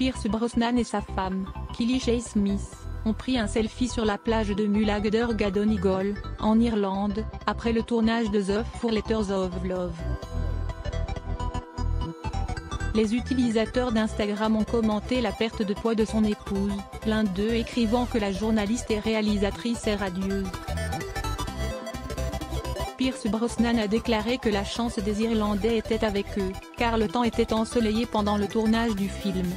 Pierce Brosnan et sa femme, Kylie Shae Smith, ont pris un selfie sur la plage de Mullaghder à Donegal, en Irlande, après le tournage de The 4 Letters of Love. Les utilisateurs d'Instagram ont commenté la perte de poids de son épouse, l'un d'eux écrivant que la journaliste et réalisatrice est radieuse. Pierce Brosnan a déclaré que la chance des Irlandais était avec eux, car le temps était ensoleillé pendant le tournage du film.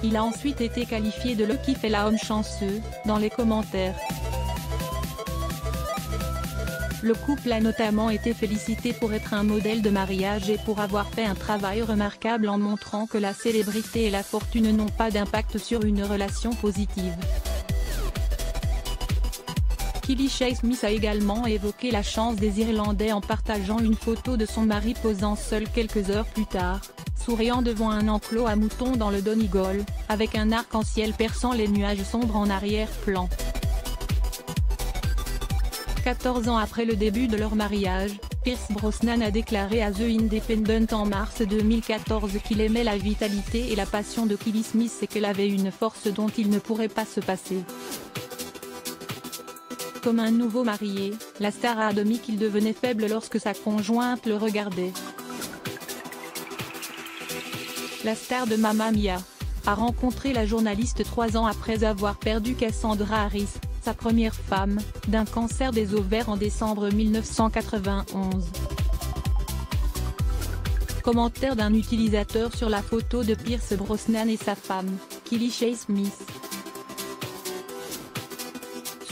Il a ensuite été qualifié de lucky fella, homme chanceux, dans les commentaires. Le couple a notamment été félicité pour être un modèle de mariage et pour avoir fait un travail remarquable en montrant que la célébrité et la fortune n'ont pas d'impact sur une relation positive. Kylie Shae Smith a également évoqué la chance des Irlandais en partageant une photo de son mari posant seul quelques heures plus tard, souriant devant un enclos à moutons dans le Donegal, avec un arc-en-ciel perçant les nuages sombres en arrière-plan. 14 ans après le début de leur mariage, Pierce Brosnan a déclaré à The Independent en mars 2014 qu'il aimait la vitalité et la passion de Kylie Smith et qu'elle avait une force dont il ne pourrait pas se passer. Comme un nouveau marié, la star a admis qu'il devenait faible lorsque sa conjointe le regardait. La star de Mamma Mia a rencontré la journaliste 3 ans après avoir perdu Cassandra Harris, sa première femme, d'un cancer des ovaires en décembre 1991. Commentaire d'un utilisateur sur la photo de Pierce Brosnan et sa femme, Kylie Shae Smith.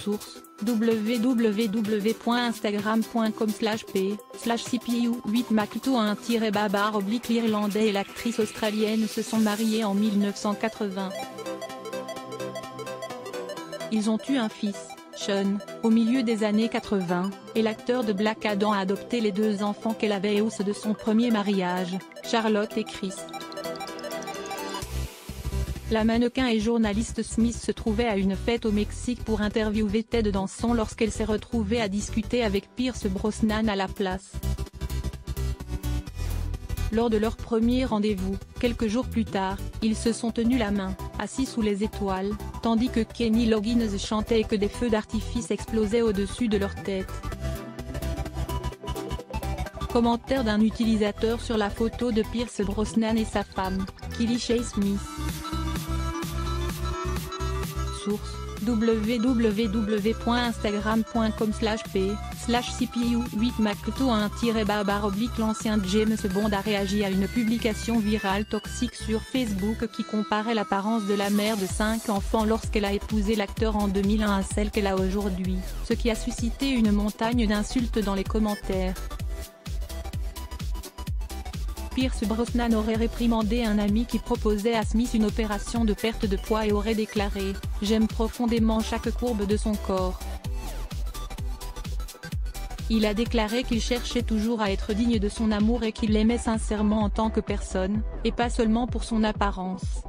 Source: www.instagram.com/p/cpu8macto1-baba/ L'Irlandais et l'actrice australienne se sont mariés en 1980. Ils ont eu un fils, Sean, au milieu des années 80, et l'acteur de Black Adam a adopté les 2 enfants qu'elle avait au sein de son premier mariage, Charlotte et Chris. La mannequin et journaliste Smith se trouvait à une fête au Mexique pour interviewer Ted Danson lorsqu'elle s'est retrouvée à discuter avec Pierce Brosnan à la place. Lors de leur premier rendez-vous, quelques jours plus tard, ils se sont tenus la main, assis sous les étoiles, tandis que Kenny Loggins chantait et que des feux d'artifice explosaient au-dessus de leur tête. Commentaire d'un utilisateur sur la photo de Pierce Brosnan et sa femme, Kylie Shae Smith. Source: www.instagram.com/p/cpu8macto1-baba/ L'ancien James Bond a réagi à une publication virale toxique sur Facebook qui comparait l'apparence de la mère de 5 enfants lorsqu'elle a épousé l'acteur en 2001 à celle qu'elle a aujourd'hui, ce qui a suscité une montagne d'insultes dans les commentaires. Pierce Brosnan aurait réprimandé un ami qui proposait à Smith une opération de perte de poids et aurait déclaré « J'aime profondément chaque courbe de son corps ». Il a déclaré qu'il cherchait toujours à être digne de son amour et qu'il l'aimait sincèrement en tant que personne, et pas seulement pour son apparence.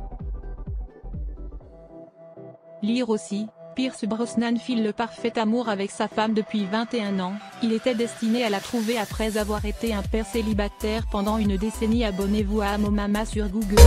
Lire aussi: Pierce Brosnan file le parfait amour avec sa femme depuis 21 ans, il était destiné à la trouver après avoir été un père célibataire pendant une décennie. Abonnez-vous à Amomama sur Google.